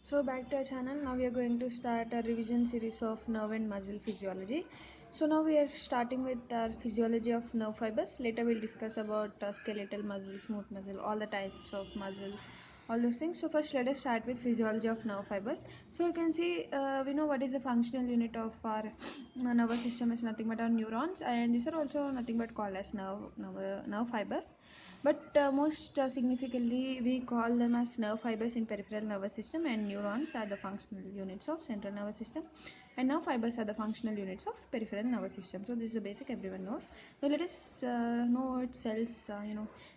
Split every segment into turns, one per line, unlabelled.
So back to our channel. Now we are going to start a revision series of nerve and muscle physiology. So now we are starting with our physiology of nerve fibers. Later we'll discuss about skeletal muscle, smooth muscle, all the types of muscle, all those things. So first let us start with physiology of nerve fibers. So you can see we know what is the functional unit of our nervous system is nothing but our neurons, and these are also nothing but called as nerve fibers. But most significantly, we call them as nerve fibers in peripheral nervous system, and neurons are the functional units of central nervous system, and nerve fibers are the functional units of peripheral nervous system. So this is the basic everyone knows. So let us know what cells.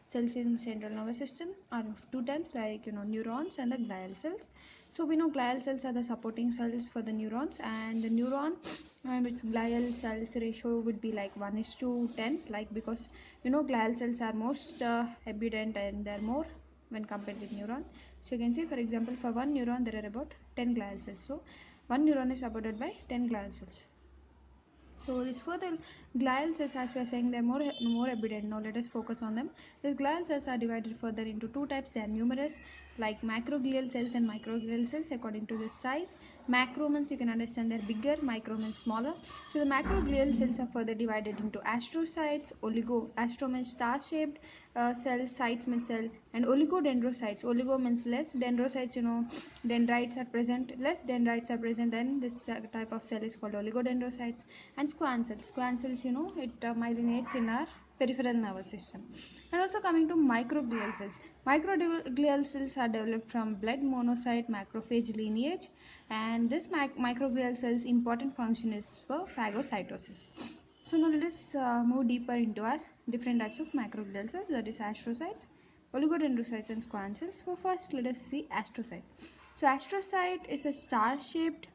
Cells in central nervous system are two types, like neurons and the glial cells. So we know glial cells are the supporting cells for the neurons, and the neuron and its glial cells ratio would be like 1:10, like because glial cells are most abundant and they're more when compared with neuron. So you can see, for example, for one neuron there are about 10 glial cells. So one neuron is supported by 10 glial cells. So this for the glial cells, as we are saying, they're more abundant. Now let us focus on them. These glial cells are divided further into two types. They are numerous, like macroglial cells and microglial cells according to the size. Macro means you can understand they're bigger, micro means smaller. So the macroglial cells are further divided into astrocytes, astro means star-shaped cell, cytes means cell, and oligodendrocytes. Oligo means less, dendrocytes, dendrites are present, less dendrites are present, then this type of cell is called oligodendrocytes. And squam cells, it myelinates in our peripheral nervous system. And also coming to microglial cells. Microglial cells are developed from blood monocyte macrophage lineage, and this microglial cells important function is for phagocytosis. So now let us move deeper into our different types of macroglial cells, that is astrocytes, oligodendrocytes and squam cells. So first let us see astrocyte. So astrocyte is a star-shaped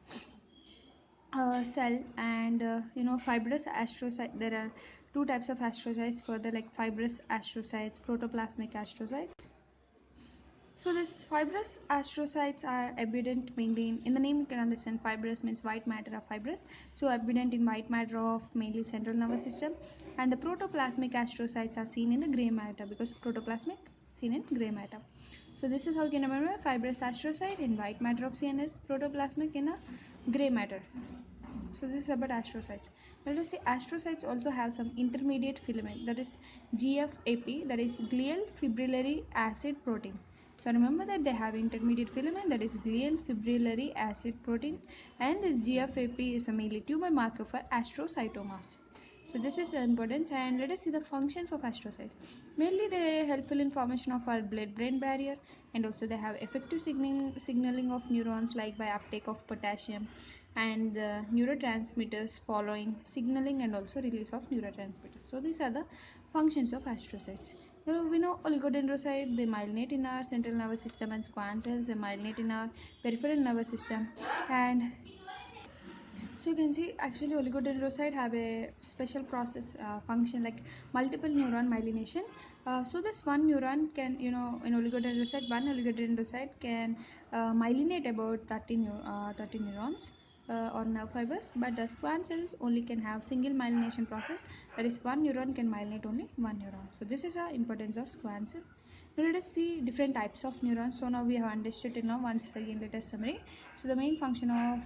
cell, and fibrous astrocyte. There are two types of astrocytes further, like fibrous astrocytes, protoplasmic astrocytes. So these fibrous astrocytes are abundant mainly in the name you can understand fibrous means white matter of fibrous, so abundant in white matter of mainly central nervous system. And the protoplasmic astrocytes are seen in the gray matter, because protoplasmic seen in gray matter. So this is how you can remember fibrous astrocyte in white matter of CNS, protoplasmic in a gray matter. So this is about astrocytes. Let us see, astrocytes also have some intermediate filament, that is GFAP, that is glial fibrillary acid protein. So remember that they have intermediate filament, that is glial fibrillary acid protein, and this GFAP is a mainly tumor marker for astrocytomas. So this is the importance, and let us see the functions of astrocytes. Mainly they helpful in formation of our blood-brain barrier, and also they have effective signaling of neurons, like by uptake of potassium and neurotransmitters following signaling, and also release of neurotransmitters. So these are the functions of astrocytes. Now we know oligodendrocyte, they myelinate in our central nervous system, and squam cells, they myelinate in our peripheral nervous system. And so you can see actually oligodendrocyte have a special process function, like multiple neuron myelination. So this one neuron can, in one oligodendrocyte can myelinate about 30 neurons or nerve fibers, but the squam cells only can have single myelination process, that is one neuron can myelinate only one neuron. So this is the importance of squam cell. Now let us see different types of neurons. So now we have understood it. Now once again let us summary. So the main function of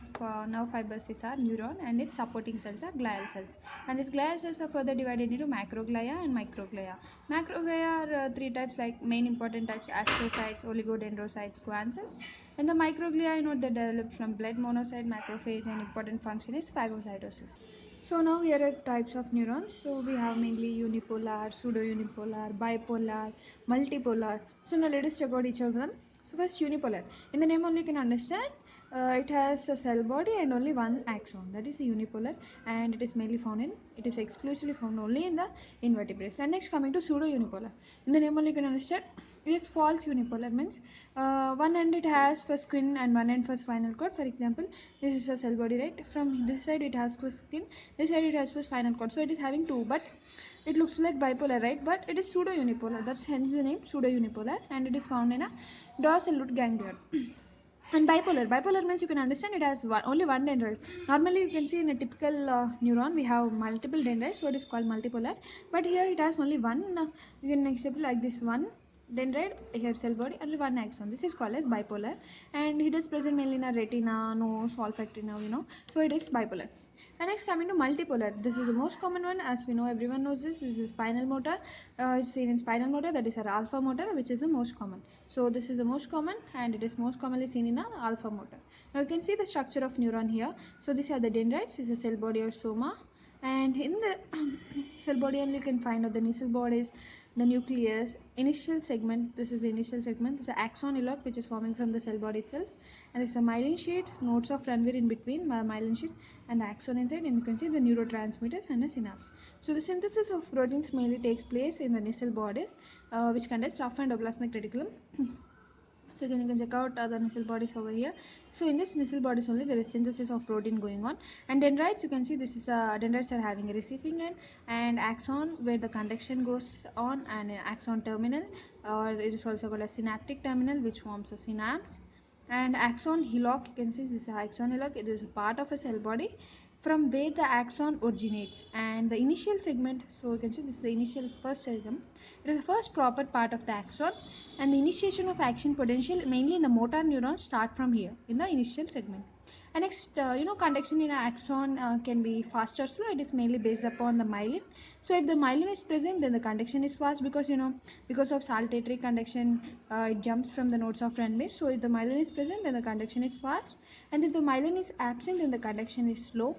nerve fibers is our neuron, and its supporting cells are glial cells. And these glial cells are further divided into macroglia and microglia. Macroglia are three types, like main important types: astrocytes, oligodendrocytes, squam cells. And the microglia, they develop from blood monocyte macrophage, and important function is phagocytosis. So now here are types of neurons. So we have mainly unipolar, pseudo-unipolar, bipolar, multipolar. So now let us check out each of them. So first unipolar. In the name only you can understand it has a cell body and only one axon. That is a unipolar, and it is it is exclusively found only in the invertebrates. And next coming to pseudo-unipolar. In the name only you can understand it is false unipolar, means one end it has for skin and one end for spinal cord. For example, this is a cell body, right? From this side it has for skin, this side it has for spinal cord. So it is having two, but it looks like bipolar, right? But it is pseudo unipolar. That's hence the name pseudo unipolar, and it is found in a dorsal root ganglion. And bipolar means you can understand it has only one dendrite. Normally you can see in a typical neuron we have multiple dendrites, so it is called multipolar. But here it has only one. You can accept like this one dendrite, here cell body, and one axon. This is called as bipolar, and it is present mainly in a retina, nose, olfactory nerve, so it is bipolar. And next, coming to multipolar, this is the most common one, as we know, everyone knows this. This is spinal motor. It's seen in spinal motor, that is our alpha motor, which is the most common. So this is the most common, and it is most commonly seen in our alpha motor. Now you can see the structure of neuron here. So these are the dendrites. This is a cell body or soma, and in the cell body only you can find out the nasal bodies, the nucleus, initial segment. This is the initial segment. This is the axon hillock, which is forming from the cell body itself, and this is a myelin sheet, nodes of Ranvier in between myelin sheet and the axon inside, and you can see the neurotransmitters and the synapse. So the synthesis of proteins mainly takes place in the nasal bodies, which contains rough endoplasmic reticulum. So again, you can check out the nasal bodies over here. So in this nasal bodies only there is synthesis of protein going on. And dendrites, you can see this is dendrites are having a receiving end and axon where the conduction goes on, and axon terminal, or it is also called a synaptic terminal, which forms a synapse. And axon hillock, you can see this is axon hillock. It is a part of a cell body from where the axon originates, and the initial segment, so you can see this is the initial first segment. It is the first proper part of the axon, and the initiation of action potential mainly in the motor neurons start from here in the initial segment. And next, conduction in an axon can be fast or slow. It is mainly based upon the myelin. So if the myelin is present, then the conduction is fast, because because of saltatory conduction, it jumps from the nodes of Ranvier. So if the myelin is present, then the conduction is fast, and if the myelin is absent, then the conduction is slow.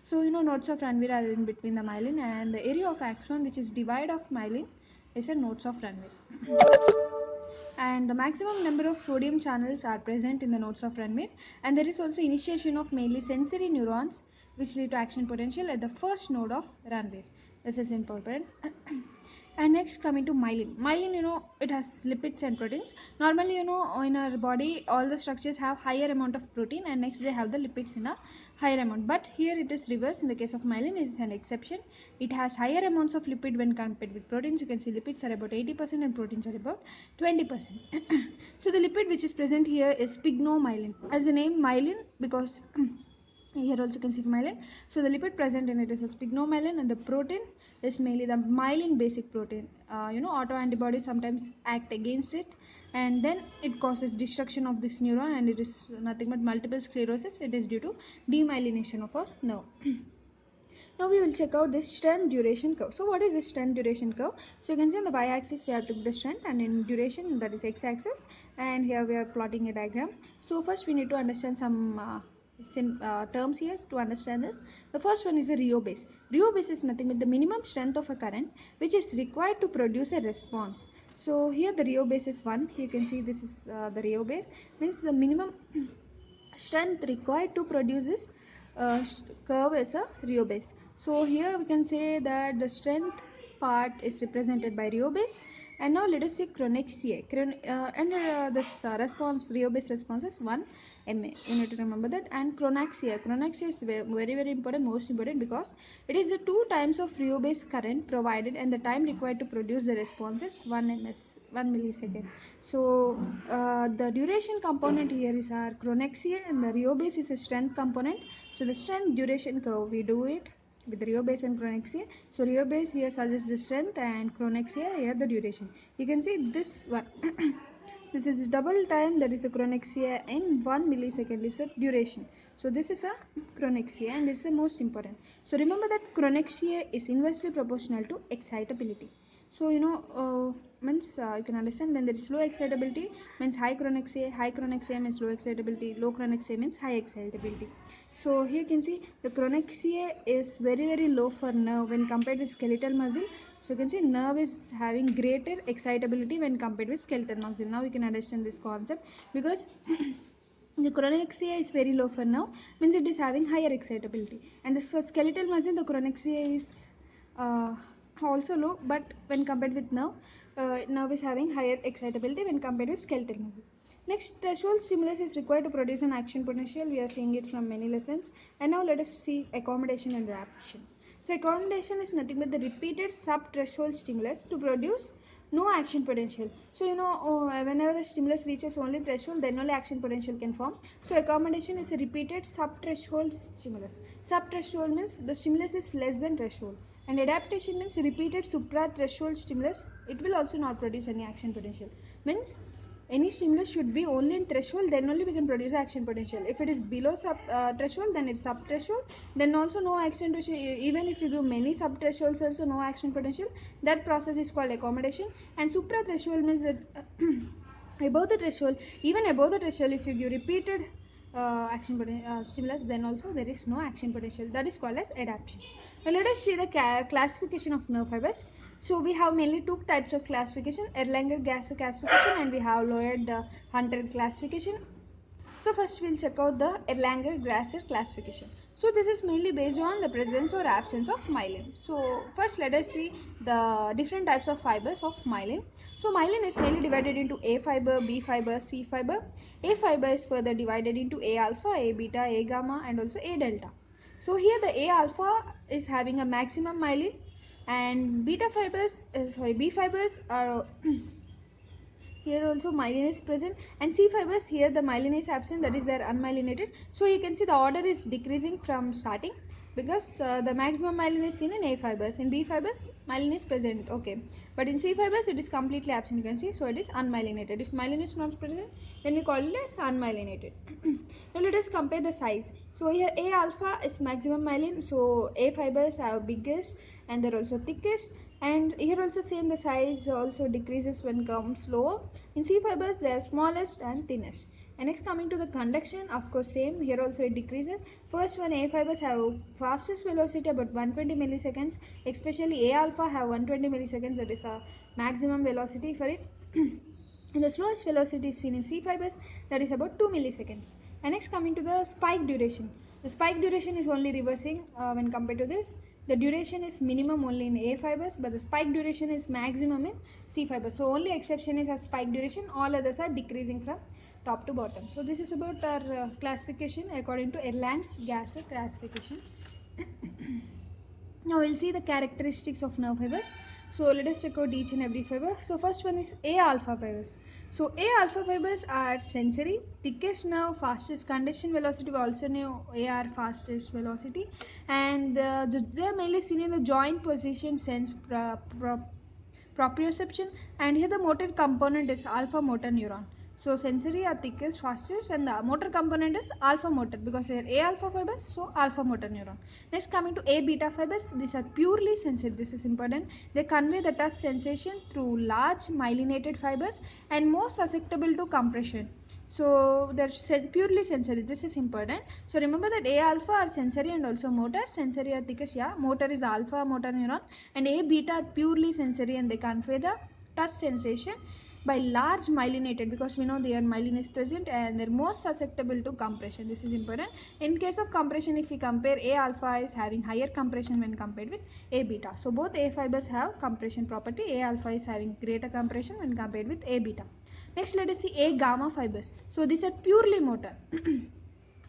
So nodes of Ranvier are in between the myelin, and the area of axon, which is divide of myelin, is a nodes of Ranvier. And the maximum number of sodium channels are present in the nodes of Ranvier, and there is also initiation of mainly sensory neurons which lead to action potential at the first node of Ranvier. This is important. And next, coming to myelin. Myelin, it has lipids and proteins. Normally, in our body, all the structures have higher amount of protein, and next they have the lipids in a higher amount. But here it is reverse. In the case of myelin, it is an exception. It has higher amounts of lipid when compared with proteins. You can see lipids are about 80% and proteins are about 20%. So the lipid which is present here is pignomyelin. As the name myelin, because here also you can see myelin. So the lipid present in it is pignomyelin, and the protein is mainly the myelin basic protein. Autoantibodies sometimes act against it, and then it causes destruction of this neuron, and it is nothing but multiple sclerosis. It is due to demyelination of a nerve. Now we will check out this strength duration curve. So what is this strength duration curve? So you can see on the y-axis we have took the strength, and in duration, that is x-axis, and here we are plotting a diagram. So first we need to understand some terms here to understand this. The first one is a Rho base. Rho base is nothing but the minimum strength of a current which is required to produce a response. So here the Rho base is 1. You can see this is the Rho base, means the minimum strength required to produce this curve is a Rho base. So here we can say that the strength part is represented by Rho base. And now let us see chronexia. This response, Rho base response is 1 MA. You need to remember that. And chronaxia. Chronaxia is very, very important, most important, because it is the 2 times of Rho base current provided, and the time required to produce the response is 1 ms, 1 millisecond. So the duration component here is our chronexia, and the Rho base is a strength component. So the strength duration curve, we do it with Rho base and chronexia. So Rho base here suggests the strength, and chronexia here the duration. You can see this one. This is the double time, that is the chronexia, in 1 millisecond is the duration. So this is a chronexia, and this is the most important. So remember that chronexia is inversely proportional to excitability. So means you can understand, when there is low excitability means high chronexia means low excitability, low chronexia means high excitability. So here you can see the chronexia is very, very low for nerve when compared with skeletal muscle. So you can see nerve is having greater excitability when compared with skeletal muscle. Now you can understand this concept, because the chronexia is very low for nerve, means it is having higher excitability, and this for skeletal muscle the chronexia is also low, but when compared with nerve, nerve is having higher excitability when compared with skeletal muscle. Next, threshold stimulus is required to produce an action potential. We are seeing it from many lessons. And now let us see accommodation and reaction. So accommodation is nothing but the repeated sub-threshold stimulus to produce no action potential. So whenever the stimulus reaches only threshold, then only action potential can form. So accommodation is a repeated sub-threshold stimulus. Sub-threshold means the stimulus is less than threshold, and adaptation means repeated supra-threshold stimulus. It will also not produce any action potential. Means any stimulus should be only in threshold, then only we can produce action potential. If it is below threshold, then it's sub threshold, then also no action potential. Even if you give many sub thresholds also no action potential, that process is called accommodation. And supra threshold means that above the threshold, even above the threshold, if you give repeated stimulus, then also there is no action potential. That is called as adaptation. Now let us see the classification of nerve fibers. So we have mainly two types of classification: Erlanger-Gasse classification, and we have Lloyd-Hunter classification. So first we'll check out the Erlanger-Grasser classification. So this is mainly based on the presence or absence of myelin. So first let us see the different types of fibers of myelin. So myelin is mainly divided into A fiber, B fiber, C fiber. A fiber is further divided into A alpha, A beta, A gamma, and also A delta. So here the A alpha is having a maximum myelin, and B fibers are here also myelin is present, and C fibers, here the myelin is absent, that is they are unmyelinated. So you can see the order is decreasing from starting, because the maximum myelin is seen in A fibers. In B fibers myelin is present, okay, but in C fibers it is completely absent, you can see. So it is unmyelinated. If myelin is not present, then we call it as unmyelinated. Now let us compare the size. So here A alpha is maximum myelin, so A fibers are biggest and they're also thickest, and here also same, the size also decreases when comes lower. In C fibers they are smallest and thinnest. And next, coming to the conduction, of course same, here also it decreases. First one, A fibers have fastest velocity about 120 milliseconds, especially A alpha have 120 milliseconds, that is a maximum velocity for it. And the slowest velocity is seen in C fibers, that is about 2 milliseconds. And next, coming to the spike duration. The spike duration is only reversing when compared to this. The duration is minimum only in A fibers, but the spike duration is maximum in C fibers. So only exception is a spike duration, all others are decreasing from top to bottom. So this is about our classification according to Erlangen-Gasse classification. Now we'll see the characteristics of nerve fibers. So let us check out each and every fiber. So first one is A alpha fibers. So A alpha fibers are sensory, thickest nerve, fastest conduction velocity. We also know AR fastest velocity, and they are mainly seen in the joint position sense proprioception, and here the motor component is alpha motor neuron. So sensory are thickest, fastest, and the motor component is alpha motor, because they are A alpha fibers, so alpha motor neuron. Next, coming to A beta fibers, these are purely sensory. This is important. They convey the touch sensation through large myelinated fibers and more susceptible to compression. So they're purely sensory. This is important. So remember that A alpha are sensory and also motor. Sensory are thickest, yeah. Motor is alpha motor neuron, and A beta are purely sensory and they convey the touch sensation by large myelinated, because we know their myelin is present and they're most susceptible to compression. This is important. In case of compression, if we compare, A alpha is having higher compression when compared with A beta. So both A fibers have compression property. A alpha is having greater compression when compared with A beta. Next, let us see A gamma fibers. So these are purely motor.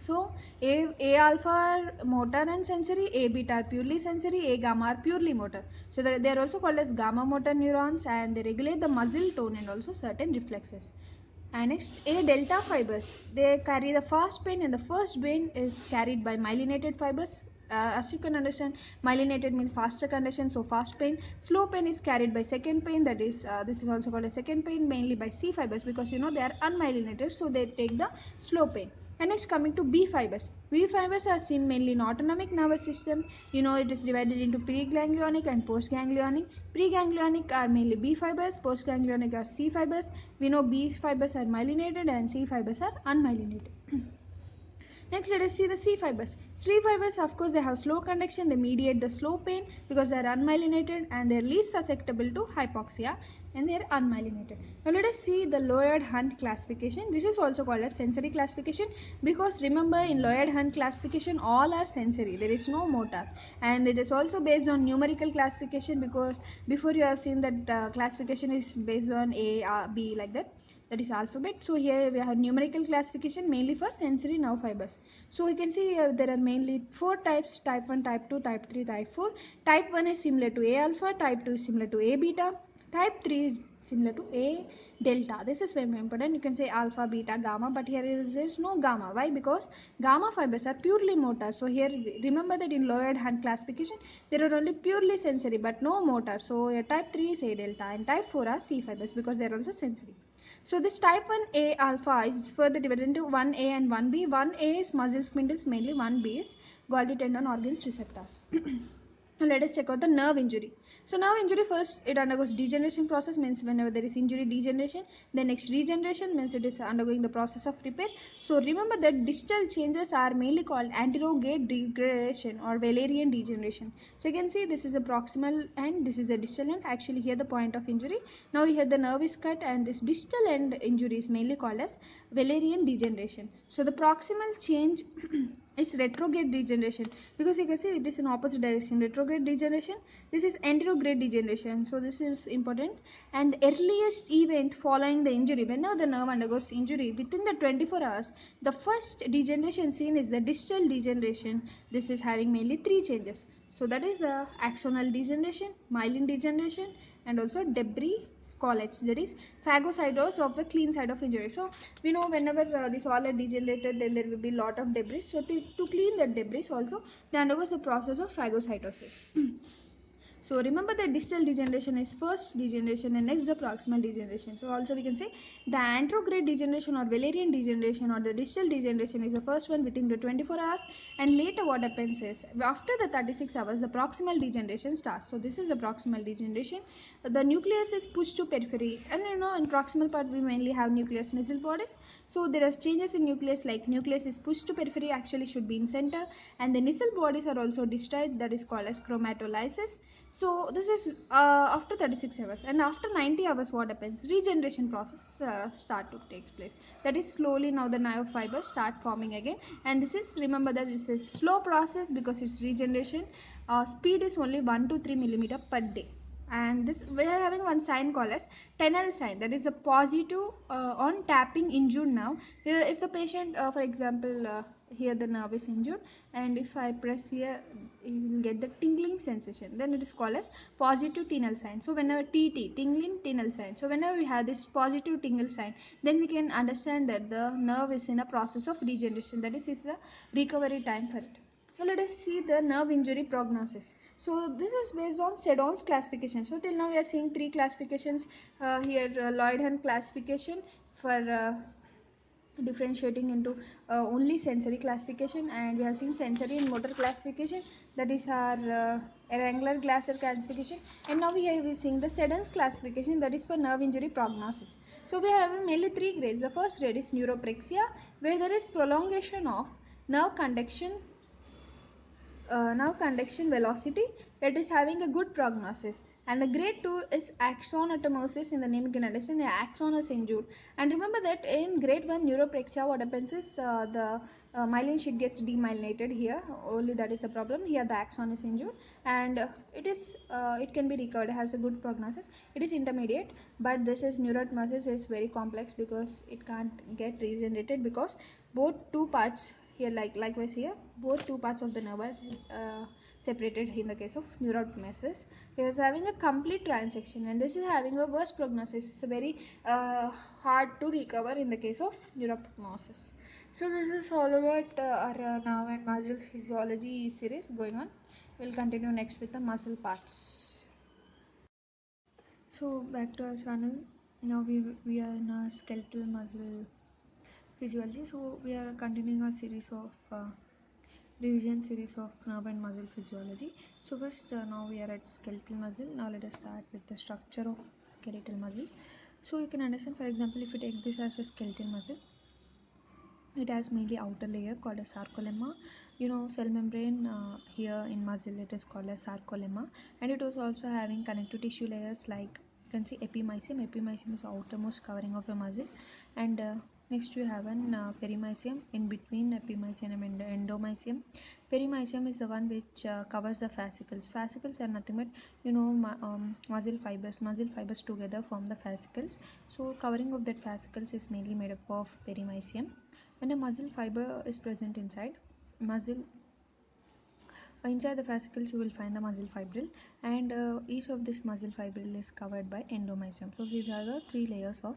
So A alpha are motor and sensory, A beta are purely sensory, A gamma are purely motor. So they are also called as gamma motor neurons, and they regulate the muscle tone and also certain reflexes. And next, A delta fibers. They carry the fast pain, and the first pain is carried by myelinated fibers. As you can understand, myelinated means faster conduction, so fast pain. Slow pain is carried by second pain, that is, this is also called a second pain, mainly by C fibers, because you know they are unmyelinated, so they take the slow pain. And next, coming to B fibers. B fibers are seen mainly in autonomic nervous system. You know, it is divided into preganglionic and postganglionic. Preganglionic are mainly B fibers, postganglionic are C fibers. We know B fibers are myelinated and C fibers are unmyelinated. Next, let us see the C fibers. C fibers, of course, they have slow conduction. They mediate the slow pain because they are unmyelinated, and they are least susceptible to hypoxia, and they are unmyelinated. Now, let us see the Lloyd-Hunt classification. This is also called as sensory classification, because remember, in Lloyd-Hunt classification, all are sensory. There is no motor, and it is also based on numerical classification, because before you have seen that classification is based on A, B, like that, that is alphabet. So here we have numerical classification mainly for sensory nerve fibers. So we can see there are mainly four types: type 1, type 2, type 3, type 4. Type 1 is similar to A alpha, type 2 is similar to A beta, type 3 is similar to A delta. This is very important. You can say alpha, beta, gamma, but here is no gamma. Why? Because gamma fibers are purely motor. So here remember that in Lloyd-Hunt classification there are only purely sensory but no motor. So type 3 is A delta and type 4 are C fibers, because they are also sensory. So this type 1A alpha is further divided into 1A and 1B. 1A is muscle spindles mainly, 1B is Golgi tendon organs receptors. Now let us check out the nerve injury. So nerve injury, first it undergoes degeneration process, means whenever there is injury, degeneration. Then next regeneration, means it is undergoing the process of repair. So remember that distal changes are mainly called anterogate degradation or Wallerian degeneration. So you can see this is a proximal end, this is a distal end. Actually here the point of injury. Now here the nerve is cut and this distal end injury is mainly called as Wallerian degeneration. So the proximal change is retrograde degeneration, because you can see it is in opposite direction. Retrograde degeneration, this is anterograde degeneration, so this is important. And the earliest event following the injury, whenever the nerve undergoes injury within the 24 hours, the first degeneration seen is the distal degeneration. This is having mainly three changes. So that is axonal degeneration, myelin degeneration, and also debris scollets, that is phagocytosis of the clean side of injury. So we know whenever this all are degenerated, then there will be lot of debris. So to clean that debris also, they undergoes the process of phagocytosis. So remember that distal degeneration is first degeneration and next the proximal degeneration. So also we can say the anterograde degeneration or Wallerian degeneration or the distal degeneration is the first one within the 24 hours, and later what happens is after the 36 hours the proximal degeneration starts. So this is the proximal degeneration. The nucleus is pushed to periphery, and you know in proximal part we mainly have nucleus nasal bodies. So there are changes in nucleus, like nucleus is pushed to periphery, actually should be in center, and the nasal bodies are also destroyed, that is called as chromatolysis. So this is after 36 hours, and after 90 hours what happens, regeneration process start to takes place. That is slowly now the nerve fibers start forming again, and this is, remember that this is slow process because it's regeneration. Speed is only 1 to 3 millimeter per day. And this we are having one sign called as Tenel sign, that is a positive on tapping injured nerve. If the patient for example here the nerve is injured, and if I press here you will get the tingling sensation, then it is called as positive tingle sign. So whenever TT, tingling tingle sign, so whenever we have this positive tingle sign, then we can understand that the nerve is in a process of regeneration, that is a recovery time for it. So let us see the nerve injury prognosis. So this is based on Seddon's classification. So till now we are seeing three classifications here, Lloyd-Hunt classification for differentiating into only sensory classification, and we have seen sensory and motor classification, that is our Wrangler-Glasser classification, and now we are seeing the Seddon's classification, that is for nerve injury prognosis. So we have mainly three grades. The first grade is neuropraxia, where there is prolongation of nerve conduction, now conduction velocity, that is having a good prognosis. And the grade 2 is axonatomosis, in the name you can understand the axon is injured. And remember that in grade 1 neuropraxia what happens is the myelin sheet gets demyelinated here, only that is a problem. Here the axon is injured, and it can be recovered, has a good prognosis. It is intermediate, but this is neurotmosis is very complex because it can't get regenerated, because both two parts here, likewise here both two parts of the nerve are separated in the case of neurotmesis. He is having a complete transection, and this is having a worse prognosis. It's very hard to recover in the case of neurotmesis. So this is all about our nerve and muscle physiology series going on. We'll continue next with the muscle parts. So back to our channel. Now we are in our skeletal muscle physiology. So we are continuing our series of revision series of nerve and muscle physiology. So first now we are at skeletal muscle. Now let us start with the structure of skeletal muscle. So you can understand, for example, if you take this as a skeletal muscle, it has mainly outer layer called a sarcolemma. You know, cell membrane here in muscle it is called as sarcolemma, and it was also having connective tissue layers like you can see epimysium. Epimysium is the outermost covering of a muscle, and next we have an perimysium in between epimysium and endomysium. Perimysium is the one which covers the fascicles. Fascicles are nothing but muscle fibers. Muscle fibers together form the fascicles. So covering of that fascicles is mainly made up of perimysium, and a muscle fiber is present inside the fascicles you will find the muscle fibril, and each of this muscle fibril is covered by endomysium. So these are the three layers of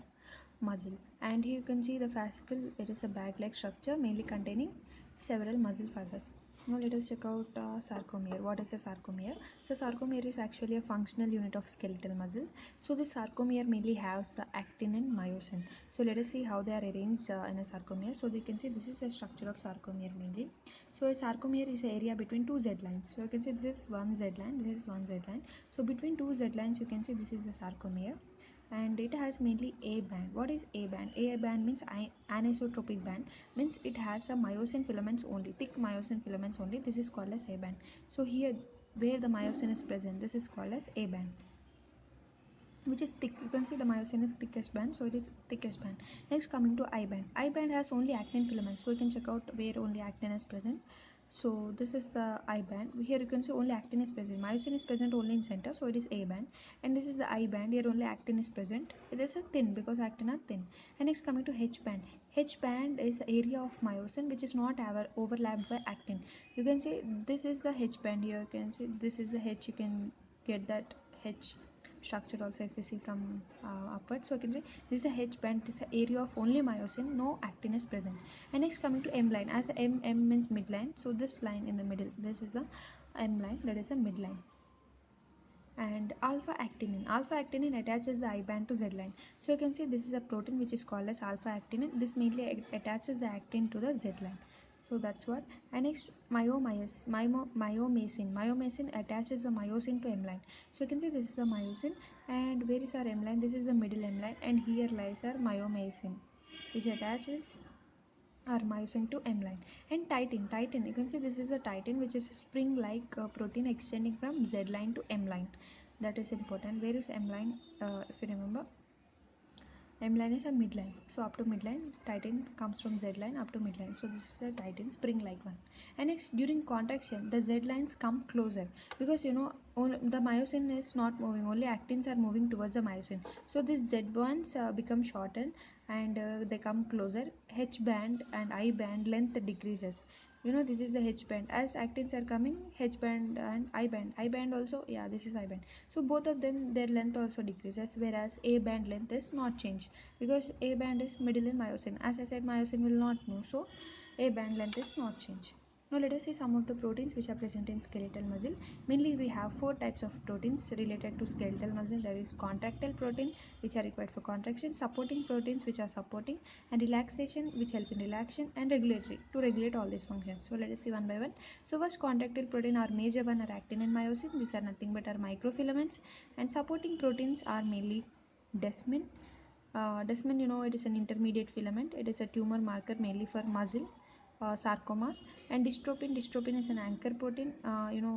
muscle, and here you can see the fascicle. It is a bag like structure mainly containing several muscle fibers. Now let us check out sarcomere. What is a sarcomere? So sarcomere is actually a functional unit of skeletal muscle. So this sarcomere mainly has actin and myosin. So let us see how they are arranged in a sarcomere. So you can see this is a structure of sarcomere mainly. So a sarcomere is an area between two Z lines. So you can see this one Z line, this is one Z line. So between two Z lines you can see this is a sarcomere, and it has mainly A band. What is A band? A band means anisotropic band, means it has a myosin filaments only, thick myosin filaments only. This is called as A band. So here where the myosin is present, this is called as A band, which is thick. You can see the myosin is thickest band, so it is thickest band. Next, coming to I band. I band has only actin filaments, so you can check out where only actin is present. So this is the I band. Here you can see only actin is present. Myosin is present only in center, so it is A band. And this is the I band. Here only actin is present. It is a thin because actin are thin. And next, coming to H band. H band is the area of myosin which is not ever overlapped by actin. You can see this is the H band. Here you can see this is the H. You can get that H structure also if you see from upward. So you can say this is a H band. This is an area of only myosin, no actin is present. And next, coming to M line. As M means midline, so this line in the middle, this is a M line, that is a midline. And alpha actinin. Alpha actinin attaches the I band to Z line. So you can see this is a protein which is called as alpha actinin. This mainly attaches the actin to the Z line. So that's what. And next, myomycin. Myomycin attaches the myosin to M line. So you can see this is the myosin, and where is our M line? This is the middle M line, and here lies our myomycin, which attaches our myosin to M line. And titin, you can see this is a titin which is a spring like protein extending from Z line to M line. That is important. Where is M line? If you remember, M line is a midline. So up to midline, titin comes from Z line up to midline. So this is a titin spring like one. And next, during contraction, the Z lines come closer because the myosin is not moving. Only actins are moving towards the myosin. So these Z bonds become shortened, and they come closer. H band and I band length decreases. This is the H band. As actins are coming, H band and I band. I band also, yeah, this is I band. So both of them, their length also decreases, whereas A band length is not changed because A band is middle in myosin. As I said, myosin will not move, so A band length is not changed. Now let us see some of the proteins which are present in skeletal muscle. Mainly we have four types of proteins related to skeletal muscle. There is contractile protein which are required for contraction, supporting proteins which are supporting, and relaxation which help in relaxation, and regulatory to regulate all these functions. So let us see one by one. So first, contractile protein are major one are actin and myosin. These are nothing but are microfilaments, and supporting proteins are mainly desmin. Desmin, it is an intermediate filament. It is a tumor marker mainly for muscle sarcomas. And dystrophin. Dystrophin is an anchor protein.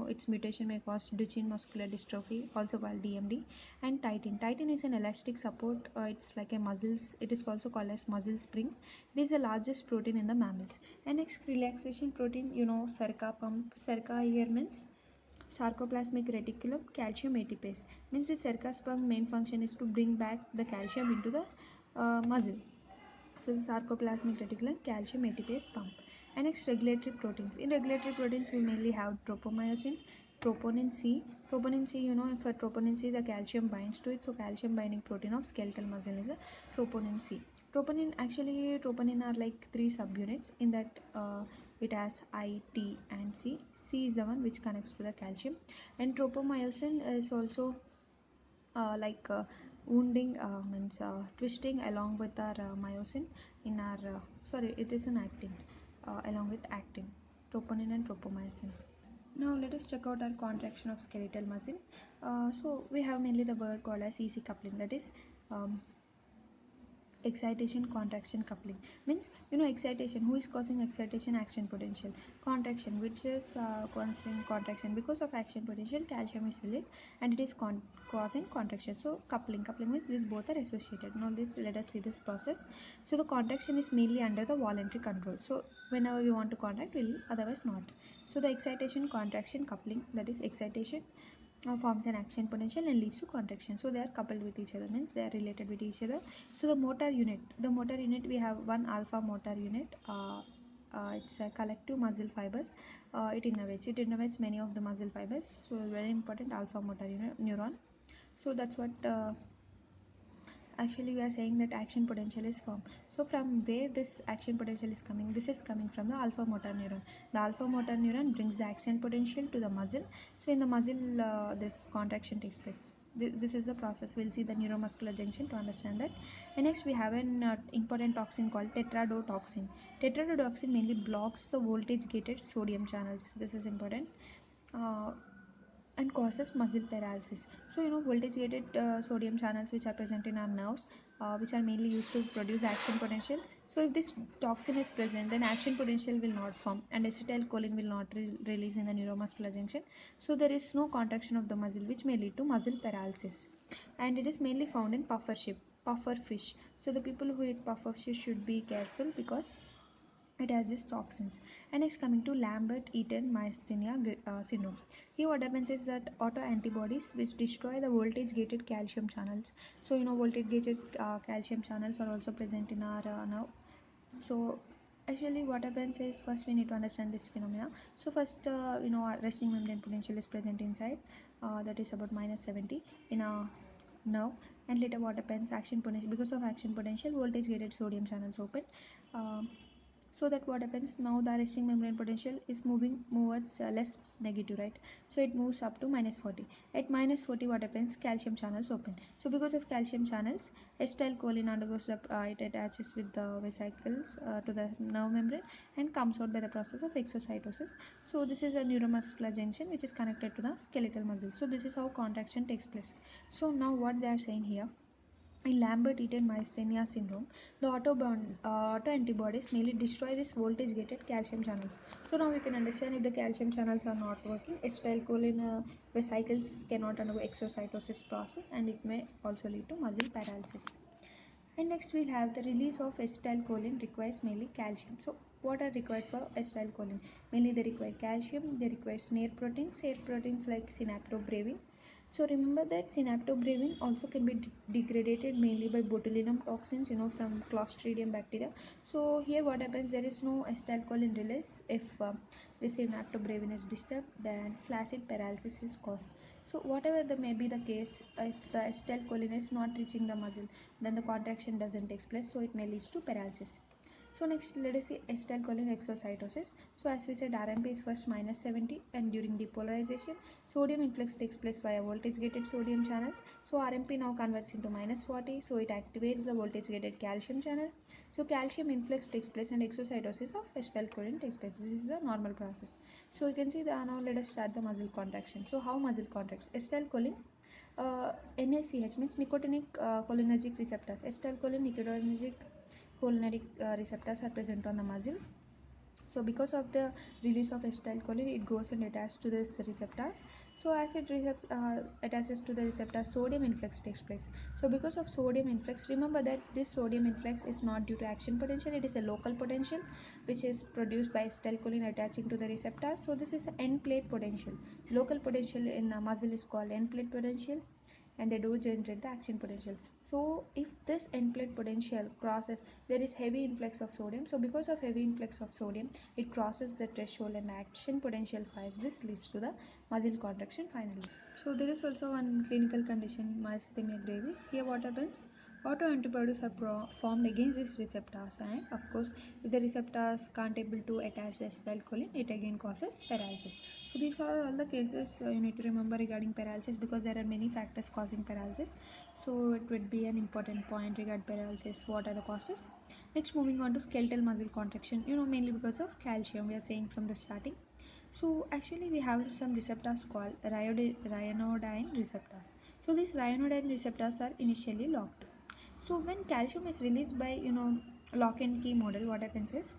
Its mutation may cause Duchenne muscular dystrophy, also called DMD. And titin. Titin is an elastic support. It's like a muscles. It is also called as muscle spring. It is the largest protein in the mammals. And next, relaxation protein. Cerca pump. Cerca here means sarcoplasmic reticulum. Calcium ATPase means the cerca pump main function is to bring back the calcium into the muscle. So the sarcoplasmic reticulum, calcium ATPase pump. And next, regulatory proteins. In regulatory proteins, we mainly have tropomyosin, troponin C. Troponin C, for troponin C, the calcium binds to it. So calcium binding protein of skeletal muscle is a troponin C. Troponin are like three subunits. In that, it has I, T, and C. C is the one which connects to the calcium. And tropomyosin is also like wounding means twisting along with our myosin in our sorry, it is an actin along with actin, troponin and tropomyosin. Now let us check out our contraction of skeletal muscle. So we have mainly the word called as easy coupling, that is um, excitation contraction coupling. Means excitation, who is causing excitation? Action potential. Contraction, which is causing contraction because of action potential, calcium is released and it is causing contraction. So coupling means these both are associated. Now let us see this process. So the contraction is mainly under the voluntary control. So whenever we want to contract, will, otherwise not. So the excitation contraction coupling, that is excitation forms an action potential and leads to contraction. So they are coupled with each other, means they are related with each other. So the motor unit, we have one alpha motor unit. It's a collective muscle fibers. It innervates many of the muscle fibers. So very important, alpha motor unit neuron. So that's what actually we are saying that action potential is formed. So from where this action potential is coming? This is coming from the alpha motor neuron. The alpha motor neuron brings the action potential to the muscle. So in the muscle, this contraction takes place. This is the process. We'll see the neuromuscular junction to understand that. And next we have an important toxin called tetrodotoxin. Tetrodotoxin mainly blocks the voltage gated sodium channels. This is important. And causes muscle paralysis. So voltage gated sodium channels which are present in our nerves, which are mainly used to produce action potential. So if this toxin is present, then action potential will not form and acetylcholine will not release in the neuromuscular junction. So there is no contraction of the muscle, which may lead to muscle paralysis. And it is mainly found in puffer fish. So the people who eat puffer fish should be careful because it has these toxins. And next, coming to Lambert-Eaton myasthenia syndrome. Here what happens is that autoantibodies which destroy the voltage gated calcium channels. So voltage gated calcium channels are also present in our nerve. So actually what happens is, first we need to understand this phenomena. So first, our resting membrane potential is present inside, that is about -70 in a nerve. And later what happens, action potential, because of action potential voltage gated sodium channels open. um, so that what happens now, the resting membrane potential is moving towards less negative, right? So it moves up to -40. At -40 what happens, calcium channels open. So because of calcium channels, acetylcholine undergoes it attaches with the vesicles to the nerve membrane and comes out by the process of exocytosis. So this is a neuromuscular junction which is connected to the skeletal muscle. So this is how contraction takes place. So now what they are saying here, in Lambert-Eaton myasthenia syndrome, the autoantibodies mainly destroy these voltage-gated calcium channels. So now we can understand, if the calcium channels are not working, acetylcholine vesicles cannot undergo exocytosis process, and it may also lead to muscle paralysis. And next we'll have the release of acetylcholine requires mainly calcium. So what are required for acetylcholine? Mainly they require calcium, they require snare proteins like synaptobravin. So remember that synaptobravin also can be degraded mainly by botulinum toxins, from Clostridium bacteria. So here what happens, there is no acetylcholine release. If this synaptobravin is disturbed, then flaccid paralysis is caused. So whatever the may be the case, if the acetylcholine is not reaching the muscle, then the contraction doesn't take place, so it may lead to paralysis. So next, let us see acetylcholine exocytosis. So as we said, RMP is first -70, and during depolarization, sodium influx takes place via voltage gated sodium channels. So RMP now converts into -40, so it activates the voltage gated calcium channel. So calcium influx takes place and exocytosis of acetylcholine takes place. This is the normal process. So you can see that now let us start the muscle contraction. So how muscle contracts? Acetylcholine NACH means nicotinic cholinergic receptors. Acetylcholine nicotinic cholinergic receptors are present on the muscle. So because of the release of acetylcholine, it goes and attaches to this receptors. So as it attaches to the receptor, sodium influx takes place. So because of sodium influx, remember that this sodium influx is not due to action potential, it is a local potential which is produced by acetylcholine attaching to the receptor. So this is an end plate potential. Local potential in a muscle is called end plate potential, and they do generate the action potential. So if this end plate potential crosses, there is heavy influx of sodium. So because of heavy influx of sodium, it crosses the threshold and action potential fires. This leads to the muscle contraction finally. So there is also one clinical condition, myasthenia gravis. Here what happens, autoantibodies are formed against these receptors, and of course if the receptors can't able to attach acetylcholine, it again causes paralysis. So these are all the cases you need to remember regarding paralysis, because there are many factors causing paralysis. So it would be an important point regarding paralysis, what are the causes. Next, moving on to skeletal muscle contraction, mainly because of calcium, we are saying from the starting. So actually we have some receptors called ryanodine receptors. So these ryanodine receptors are initially locked. So when calcium is released by lock and key model, what happens is,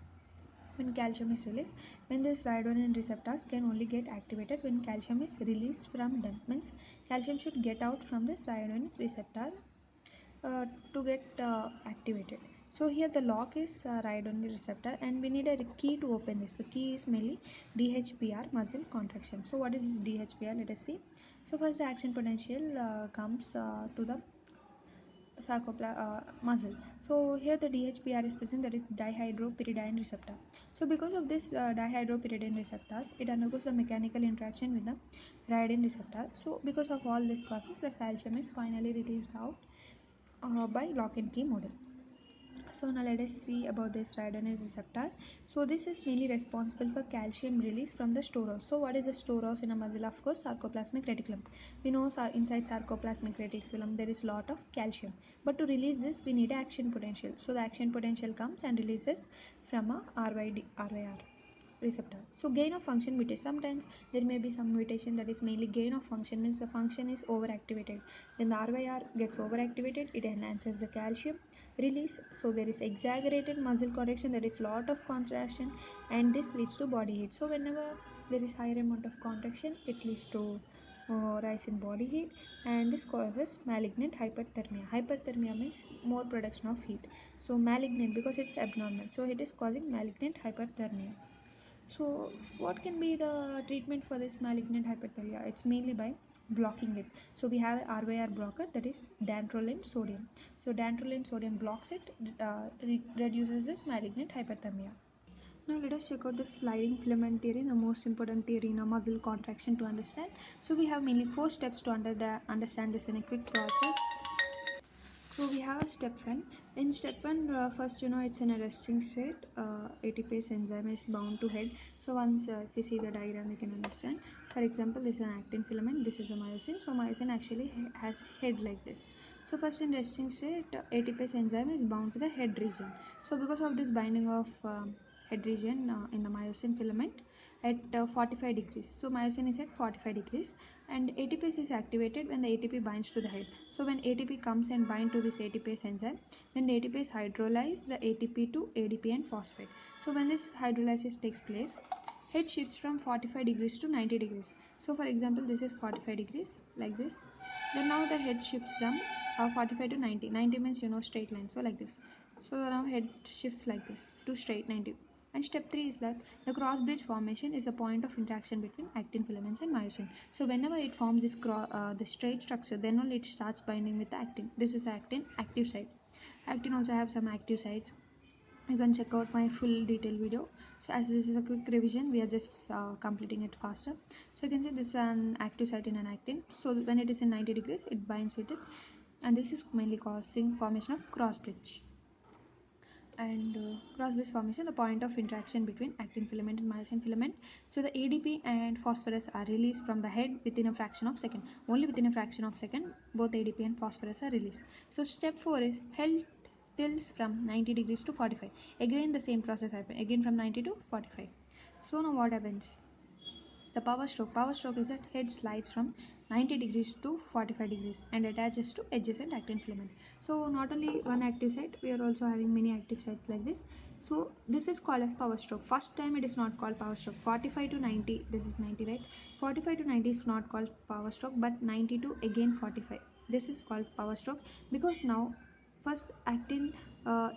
when calcium is released, when these ryanodine receptors can only get activated when calcium is released from them. Means calcium should get out from this ryanodine receptor to get activated. So here the lock is ryanodine receptor, and we need a key to open this. The key is mainly DHPR, muscle contraction. So what is this DHPR? Let us see. So first the action potential comes to the muscle. So here the DHPR is present, that is dihydropyridine receptor. So because of this dihydropyridine receptors, it undergoes a mechanical interaction with the ryanodine receptor. So because of all this process, the calcium is finally released out by lock and key model. So now let us see about this rhabdoid receptor. So this is mainly responsible for calcium release from the storehouse. So what is a storehouse in a muscle? Of course, sarcoplasmic reticulum. We know inside sarcoplasmic reticulum there is lot of calcium. But to release this, we need action potential. So the action potential comes and releases from a RYR receptor. So gain of function mutation. Sometimes there may be some mutation that is mainly gain of function, means the function is overactivated. Then the RYR gets overactivated, it enhances the calcium release. So there is exaggerated muscle contraction, there is lot of contraction, and this leads to body heat. So whenever there is higher amount of contraction, it leads to rise in body heat, and this causes malignant hyperthermia. Hyperthermia means more production of heat. So malignant because it's abnormal, so it is causing malignant hyperthermia. So, what can be the treatment for this malignant hyperthermia? It's mainly by blocking it. So, we have RYR blocker, that is dantrolene sodium. So, dantrolene sodium blocks it, reduces this malignant hyperthermia. Now let us check out the sliding filament theory, the most important theory in a muscle contraction to understand. So we have mainly 4 steps to understand this in a quick process. So we have a step 1. In step 1, first it's in a resting state. ATPase enzyme is bound to head. So once if you see the diagram, you can understand. For example, this is an actin filament, this is a myosin. So myosin actually has head like this. So first in resting state, ATPase enzyme is bound to the head region. So because of this binding of head region in the myosin filament at 45 degrees. So myosin is at 45 degrees, and ATPase is activated when the ATP binds to the head. So when ATP comes and bind to this ATPase enzyme, then the ATPase hydrolyze the ATP to ADP and phosphate. So when this hydrolysis takes place, head shifts from 45 degrees to 90 degrees. So for example, this is 45 degrees like this. Then now the head shifts from 45 to 90. 90 means straight line. So like this. So now head shifts like this to straight 90. And step 3 is that the cross bridge formation is a point of interaction between actin filaments and myosin. So whenever it forms this the straight structure, then only it starts binding with the actin. This is actin active site. Actin also have some active sites. You can check out my full detailed video. So as this is a quick revision, we are just completing it faster. So you can see this is an active site in an actin. So when it is in 90 degrees, it binds with it, and this is mainly causing formation of cross bridge. And cross bridge formation, the point of interaction between actin filament and myosin filament. So the ADP and phosphorus are released from the head within a fraction of second. Only within a fraction of second, both ADP and phosphorus are released. So step 4 is held tilts from 90 degrees to 45. Again the same process happens. Again from 90 to 45. So now what happens? The power stroke. Power stroke is that head slides from 90 degrees to 45 degrees and attaches to adjacent actin filament. So not only one active site, we are also having many active sites like this. So this is called as power stroke. First time it is not called power stroke. 45 to 90, this is 90, right? 45 to 90 is not called power stroke, but 90 to again 45. This is called power stroke because now first actin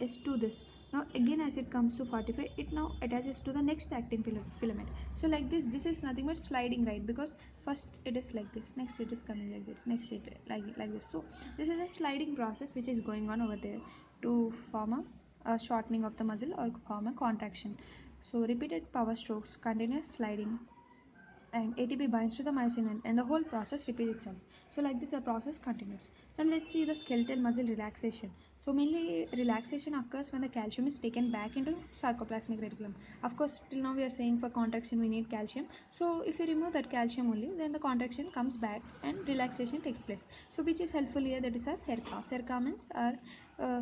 is to this. Now again as it comes to 45, it now attaches to the next actin filament. So like this is nothing but sliding, right? Because first it is like this, next it is coming like this, next it like this. So this is a sliding process which is going on over there to form a shortening of the muscle or form a contraction. So repeated power strokes, continuous sliding, and ATP binds to the myosin and the whole process repeats itself. So like this the process continues. Now let's see the skeletal muscle relaxation. So mainly relaxation occurs when the calcium is taken back into sarcoplasmic reticulum. Of course till now we are saying for contraction we need calcium. So if you remove that calcium only, then the contraction comes back and relaxation takes place. So which is helpful here, that is a SERCA. SERCA means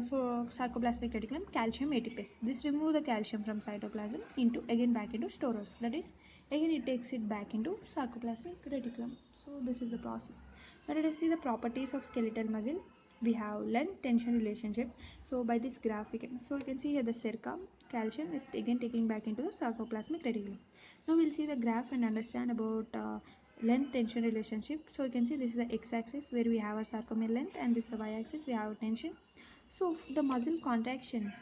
so sarcoplasmic reticulum calcium ATPase. This remove the calcium from cytoplasm into again back into stores. That is again it takes it back into sarcoplasmic reticulum. So this is the process. Now let us see the properties of skeletal muscle. We have length tension relationship. So by this graph we can, so you can see here the SERCA calcium is again taking back into the sarcoplasmic reticulum. Now we'll see the graph and understand about length tension relationship. So you can see this is the x-axis where we have a sarcomere length, and this is the y-axis we have tension. So the muscle contraction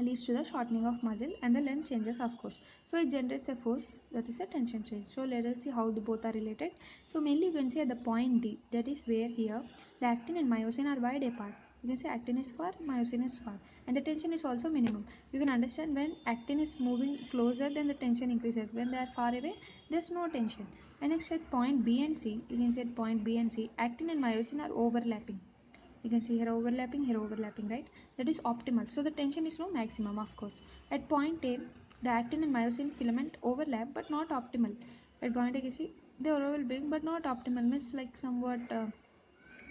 leads to the shortening of muscle, and the length changes of course. So it generates a force, that is a tension change. So let us see how the both are related. So mainly you can see at the point D, that is where here the actin and myosin are wide apart. You can say actin is far, myosin is far, and the tension is also minimum. You can understand when actin is moving closer, then the tension increases. When they are far away, there's no tension. And next at point B and C, you can say at point B and C, actin and myosin are overlapping. You can see here overlapping, right? That is optimal. So the tension is no maximum, of course. At point A, the actin and myosin filament overlap but not optimal. At point A, you see they are overlapping but not optimal, means like somewhat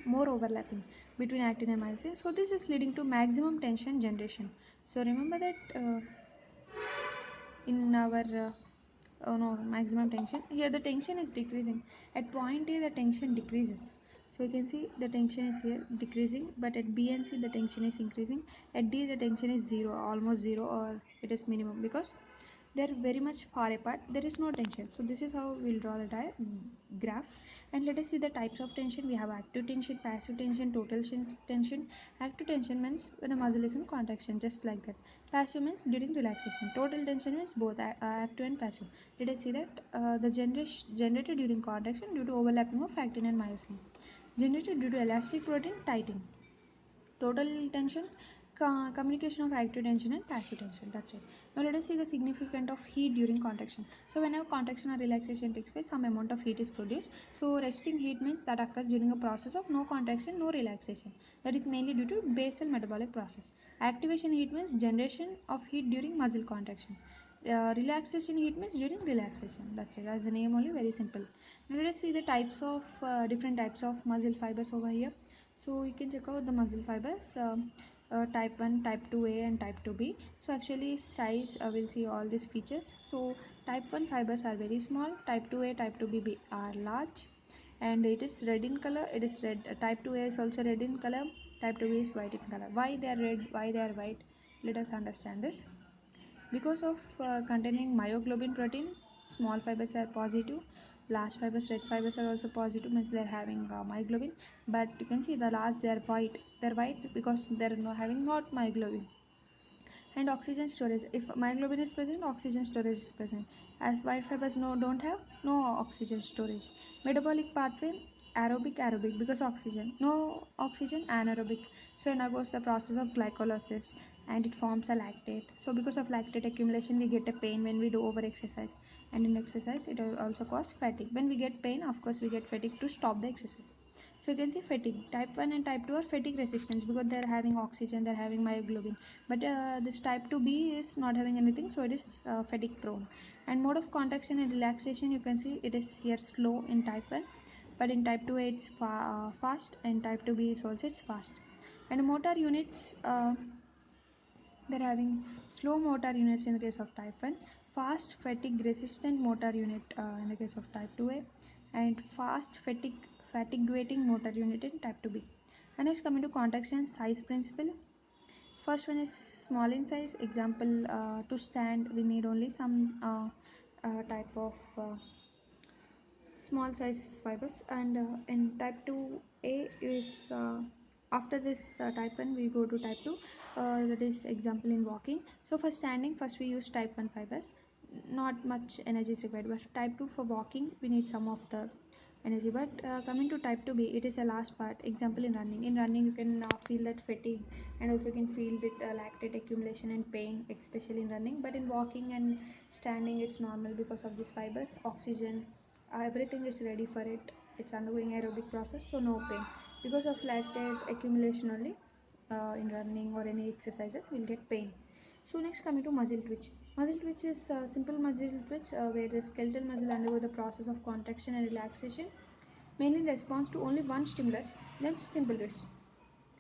more overlapping between actin and myosin. So this is leading to maximum tension generation. So remember that in our oh no, maximum tension, here the tension is decreasing. At point A the tension decreases, so you can see the tension is here decreasing, but at B and C the tension is increasing. At D the tension is zero, almost zero, or it is minimum, because they're very much far apart, there is no tension. So this is how we'll draw the graph. And let us see the types of tension. We have active tension, passive tension, total tension. Active tension means when a muscle is in contraction, just like that. Passive means during relaxation. Total tension means both active and passive. Let us see that the generated during contraction due to overlapping of actin and myosin, generated due to elastic protein tightening. Total tension, communication of active tension and passive tension. That's it. Now let us see the significance of heat during contraction. So whenever contraction or relaxation takes place, some amount of heat is produced. So resting heat means that occurs during a process of no contraction, no relaxation. That is mainly due to basal metabolic process. Activation heat means generation of heat during muscle contraction. Relaxation heat means during relaxation. That's it. As the name only, very simple. Now let us see the types of different types of muscle fibers over here. So you can check out the muscle fibers, type 1, type 2A and type 2B. So actually size, we'll see all these features. So type 1 fibers are very small, type 2A, type 2B are large, and it is red in color. It is red. Type 2A is also red in color, type 2B is white in color. Why they are red, why they are white? Let us understand this. Because of containing myoglobin protein, small fibers are positive. Large fibers, red fibers are also positive, means they are having myoglobin. But you can see the large, they are white. They are white because they are not having not myoglobin. And oxygen storage, if myoglobin is present, oxygen storage is present. As white fibers don't have, no oxygen storage. Metabolic pathway, aerobic because oxygen, no oxygen, anaerobic. So now goes the process of glycolysis, and it forms a lactate. So because of lactate accumulation we get a pain when we do over exercise, and in exercise it will also cause fatigue. When we get pain, of course we get fatigue to stop the exercise. So you can see fatigue. Type 1 and type 2 are fatigue resistance because they are having oxygen, they are having myoglobin. But this type 2B is not having anything, so it is fatigue prone. And mode of contraction and relaxation, you can see it is here slow in type 1, but in type 2 it's fast, and type 2B is also it's fast. And motor units, they're having slow motor units in the case of type 1, fast fatigue resistant motor unit in the case of type 2A, and fast fatiguating motor unit in type 2B. And next, coming to contraction size principle. First one is small in size. Example, to stand we need only some type of small size fibers. And in type 2A is after this type 1 we go to type 2, that is example in walking. So for standing, first we use type 1 fibers, not much energy is required, but type 2 for walking we need some of the energy. But coming to type 2B, it is a last part. Example in running. In running you can feel that fatigue, and also you can feel that lactate accumulation and pain, especially in running. But in walking and standing it's normal because of these fibers, oxygen, everything is ready for it. It's undergoing aerobic process, so no pain. Because of lactate accumulation only, in running or any exercises we'll get pain. So next, coming to muscle twitch. Muscle twitch is simple muscle twitch where the skeletal muscle undergo the process of contraction and relaxation, mainly in response to only one stimulus, then simple twitch.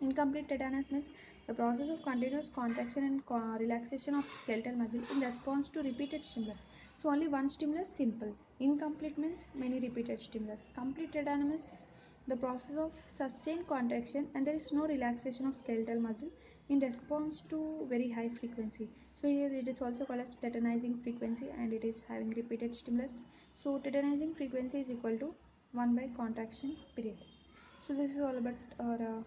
Incomplete tetanus means the process of continuous contraction and relaxation of skeletal muscle in response to repeated stimulus. So only one stimulus, simple. Incomplete means many repeated stimulus. Complete tetanus means the process of sustained contraction and there is no relaxation of skeletal muscle in response to very high frequency. So here it is also called as tetanizing frequency, and it is having repeated stimulus. So tetanizing frequency is equal to 1 by contraction period. So this is all about our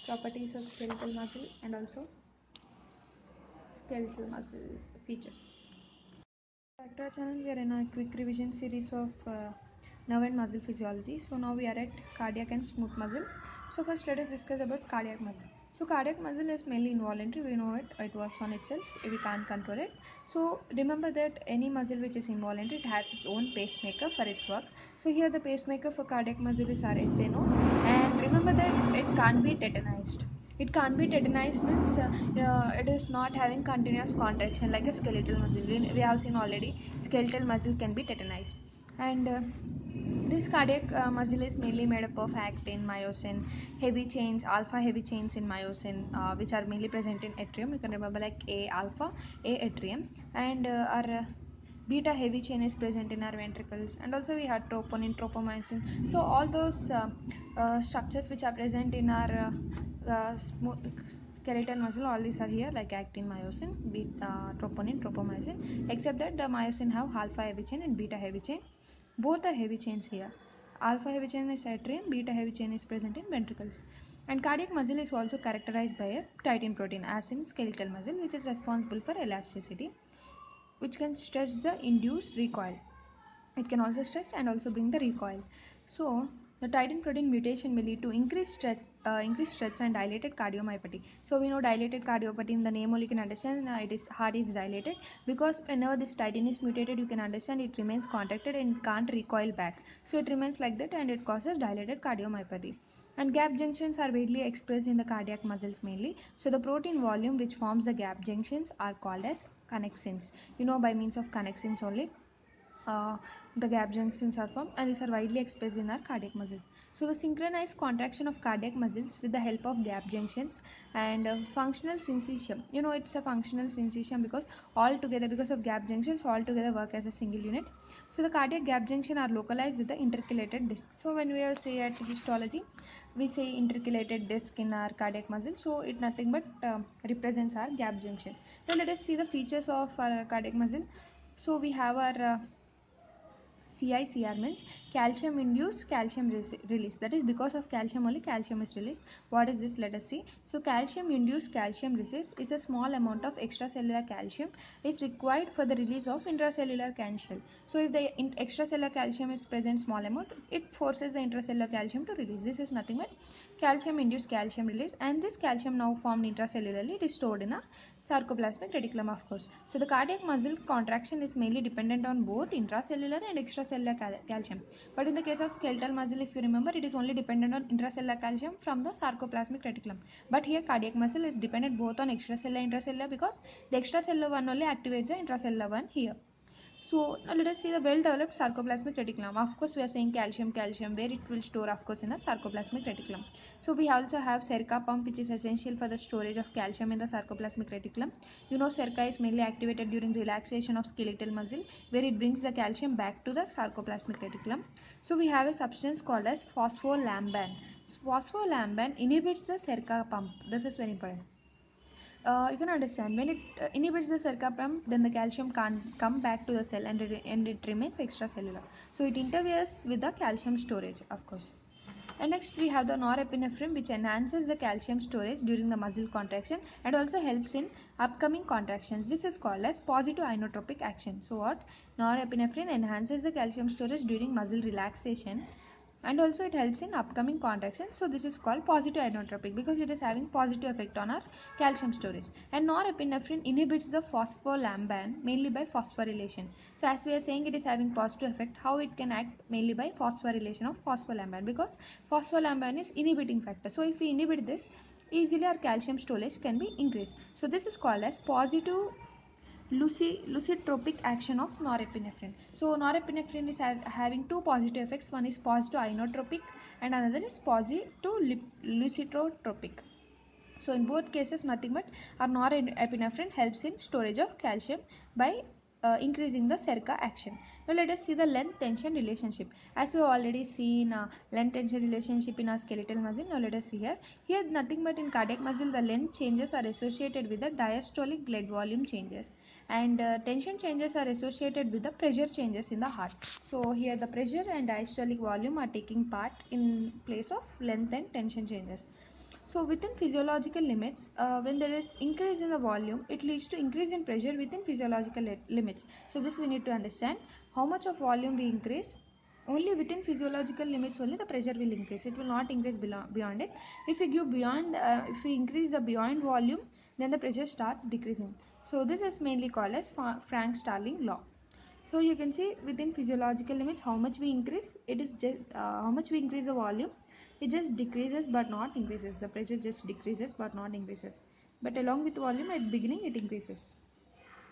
properties of skeletal muscle and also skeletal muscle features. Back to our channel, we are in a quick revision series of nerve and muscle physiology. So now we are at cardiac and smooth muscle. So first let us discuss about cardiac muscle. So cardiac muscle is mainly involuntary, we know it works on itself, we can't control it. So remember that any muscle which is involuntary, it has its own pacemaker for its work. So here the pacemaker for cardiac muscle is RSA node, and remember that it can't be tetanized. It can't be tetanized means it is not having continuous contraction like a skeletal muscle. We have seen already skeletal muscle can be tetanized. And this cardiac muscle is mainly made up of actin, myosin, heavy chains, alpha heavy chains in myosin, which are mainly present in atrium. You can remember like A alpha, A atrium, and our beta heavy chain is present in our ventricles, and also we have troponin, tropomyosin. So all those structures which are present in our smooth skeletal muscle, all these are here like actin, myosin, beta, troponin, tropomyosin, except that the myosin have alpha heavy chain and beta heavy chain. Both are heavy chains here. Alpha heavy chain is atrium, beta heavy chain is present in ventricles. And cardiac muscle is also characterized by a titin protein, as in skeletal muscle, which is responsible for elasticity, which can stretch the induced recoil. It can also stretch and also bring the recoil. So the titin protein mutation may lead to increased stretch and dilated cardiomyopathy. So we know dilated cardiomyopathy, in the name only you can understand it is heart is dilated, because whenever this titin is mutated, you can understand it remains contracted and can't recoil back. So it remains like that and it causes dilated cardiomyopathy. And gap junctions are widely expressed in the cardiac muscles mainly. So the protein volume which forms the gap junctions are called as connexins. You know, by means of connexins only uh, the gap junctions are formed, and these are widely expressed in our cardiac muscles. So the synchronized contraction of cardiac muscles with the help of gap junctions and functional syncytium. You know, it's a functional syncytium because all together, because of gap junctions, all together work as a single unit. So the cardiac gap junction are localized with the intercalated disc. So when we say at histology, we say intercalated disc in our cardiac muscle. So it nothing but represents our gap junction. Now let us see the features of our cardiac muscle. So we have our CICR means calcium induced calcium release. That is because of calcium only calcium is released. What is this? Let us see. So calcium induced calcium release is a small amount of extracellular calcium is required for the release of intracellular calcium. So if the extracellular calcium is present small amount, it forces the intracellular calcium to release. This is nothing but calcium induced calcium release, and this calcium now formed intracellularly, it is stored in a sarcoplasmic reticulum, of course. So the cardiac muscle contraction is mainly dependent on both intracellular and extracellular calcium. But in the case of skeletal muscle, if you remember, it is only dependent on intracellular calcium from the sarcoplasmic reticulum. But here cardiac muscle is dependent both on extracellular and intracellular, because the extracellular one only activates the intracellular one here. So now let us see the well-developed sarcoplasmic reticulum. Of course, we are saying calcium, where it will store, of course, in the sarcoplasmic reticulum. So we also have Serca pump, which is essential for the storage of calcium in the sarcoplasmic reticulum. You know, Serca is mainly activated during relaxation of skeletal muscle, where it brings the calcium back to the sarcoplasmic reticulum. So we have a substance called as phospholamban. Phospholamban inhibits the Serca pump. This is very important. You can understand when it inhibits the Serca pump, then the calcium can't come back to the cell, and it remains extracellular. So it interferes with the calcium storage, of course. And next we have the norepinephrine, which enhances the calcium storage during the muscle contraction and also helps in upcoming contractions. This is called as positive inotropic action. So what? Norepinephrine enhances the calcium storage during muscle relaxation and also it helps in upcoming contractions. So this is called positive inotropic because it is having positive effect on our calcium storage. And norepinephrine inhibits the phospholamban mainly by phosphorylation. So as we are saying, it is having positive effect. How it can act? Mainly by phosphorylation of phospholamban, because phospholamban is inhibiting factor. So if we inhibit this, easily our calcium storage can be increased. So this is called as positive lucitropic action of norepinephrine. So norepinephrine is having two positive effects. One is positive inotropic and another is positive lucitrotropic. So in both cases, nothing but our norepinephrine helps in storage of calcium by increasing the Serca action. Now let us see the length tension relationship. As we have already seen length tension relationship in our skeletal muscle. Now let us see here. Here nothing but in cardiac muscle, the length changes are associated with the diastolic blood volume changes, and tension changes are associated with the pressure changes in the heart. So here the pressure and diastolic volume are taking part in place of length and tension changes. So within physiological limits, when there is increase in the volume, it leads to increase in pressure within physiological limits. So this we need to understand. How much of volume we increase? Only within physiological limits only the pressure will increase. It will not increase beyond it. If we give beyond, if we increase the beyond volume, then the pressure starts decreasing. So this is mainly called as Frank-Starling law. So you can see within physiological limits how much we increase. It is just how much we increase the volume. it just decreases but not increases. The pressure just decreases but not increases. But along with volume at beginning it increases.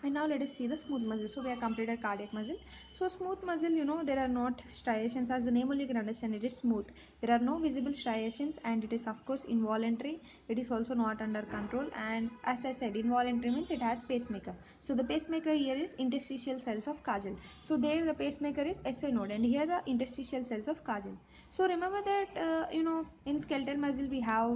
And now let us see the smooth muscle. So we have completed cardiac muscle. So smooth muscle, there are not striations. As the name only you can understand, it is smooth. There are no visible striations, and it is of course involuntary. It is also not under control. And as I said, involuntary means it has pacemaker. So the pacemaker here is interstitial cells of Kajal. So there the pacemaker is SA node, and here the interstitial cells of Kajal. So remember that in skeletal muscle we have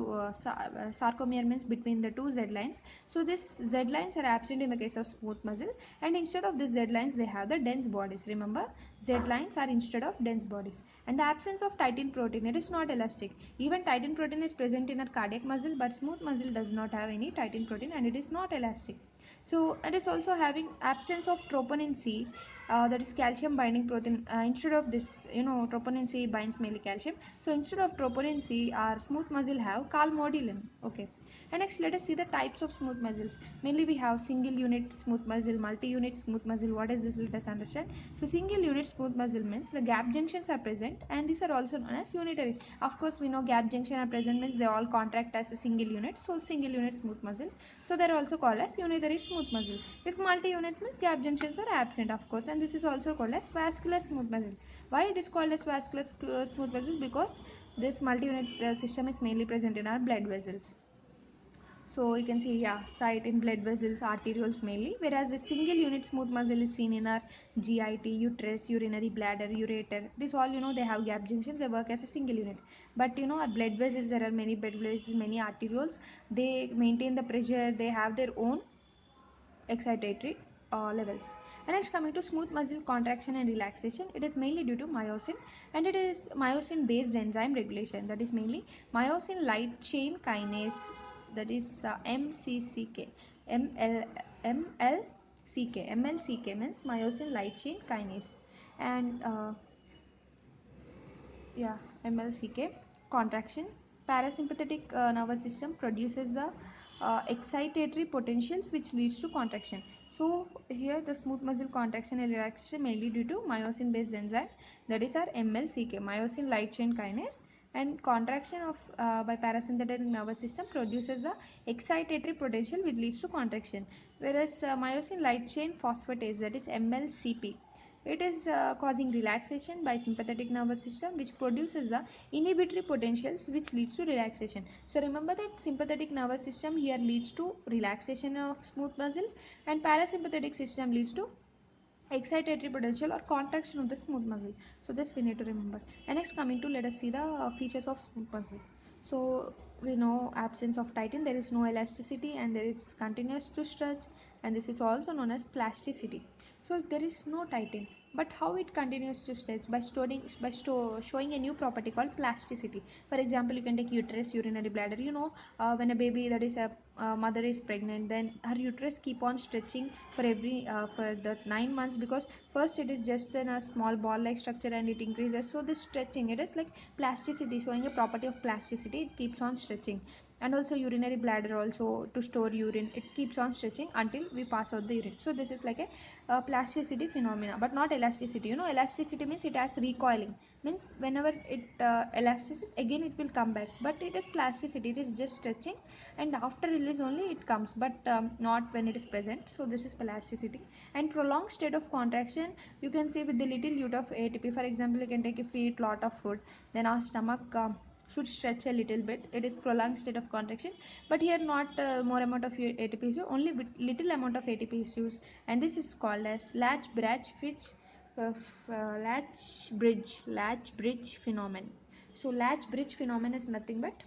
sarcomere means between the two Z lines. So these Z lines are absent in the case of smooth muscle, and instead of these Z lines they have the dense bodies. Remember, Z lines are instead of dense bodies. And the absence of titin protein, it is not elastic. Even titin protein is present in a cardiac muscle, but smooth muscle does not have any titin protein and it is not elastic. So it is also having absence of troponin C, that is calcium binding protein. Instead of this, troponin C binds mainly calcium. So instead of troponin C, our smooth muscle have calmodulin. Okay. And next, let us see the types of smooth muscles. Mainly we have single unit smooth muscle, multi-unit smooth muscle. What is this? Let us understand. So single unit smooth muscle means the gap junctions are present, and these are also known as unitary. Of course, we know gap junction are present means they all contract as a single unit. So single unit smooth muscle. So they are also called as unitary smooth muscle. If multi-units means gap junctions are absent, of course, and this is also called as vascular smooth muscle. Why it is called as vascular smooth muscle? Because this multi-unit system is mainly present in our blood vessels. So you can see, yeah, site in blood vessels, arterioles mainly, whereas the single unit smooth muscle is seen in our GIT, uterus, urinary bladder, ureter. This all, they have gap junctions, they work as a single unit. But our blood vessels, there are many blood vessels, many arterioles, they maintain the pressure, they have their own excitatory levels. And next, coming to smooth muscle contraction and relaxation, it is mainly due to myosin, and it is myosin based enzyme regulation, that is mainly myosin light chain kinase, that is MCCK, ML, MLCK. MLCK means myosin light chain kinase. And yeah, MLCK contraction. Parasympathetic nervous system produces the excitatory potentials which leads to contraction. So here the smooth muscle contraction and relaxation mainly due to myosin based enzyme, that is our MLCK, myosin light chain kinase. And contraction of by parasympathetic nervous system produces the excitatory potential which leads to contraction, whereas myosin light chain phosphatase, that is MLCP, it is causing relaxation by sympathetic nervous system, which produces the inhibitory potentials which leads to relaxation. So remember that sympathetic nervous system here leads to relaxation of smooth muscle, and parasympathetic system leads to excitatory potential or contraction of the smooth muscle. So this we need to remember. And next, coming to, let us see the features of smooth muscle. So we know absence of titin, there is no elasticity, and there is continuous to stretch, and this is also known as plasticity. So if there is no titin, but how it continues to stretch? By showing a new property called plasticity. For example, you can take uterus, urinary bladder. When a baby, that is a mother is pregnant, then her uterus keep on stretching for the 9 months, because first it is just in a small ball like structure and it increases. So this stretching, it is like plasticity, showing a property of plasticity, it keeps on stretching. And also urinary bladder, also to store urine, it keeps on stretching until we pass out the urine. So this is like a plasticity phenomena, but not elasticity. Elasticity means it has recoiling, means whenever it elasticity, again it will come back. But it is plasticity, it is just stretching, and after release only it comes, but not when it is present. So this is plasticity. And prolonged state of contraction, you can see with the little use of ATP. For example, you can take, if we eat lot of food, then our stomach should stretch a little bit. It is prolonged state of contraction, but here not more amount of ATP is used, only little amount of ATP is used, and this is called as latch bridge phenomenon. So latch bridge phenomenon is nothing but,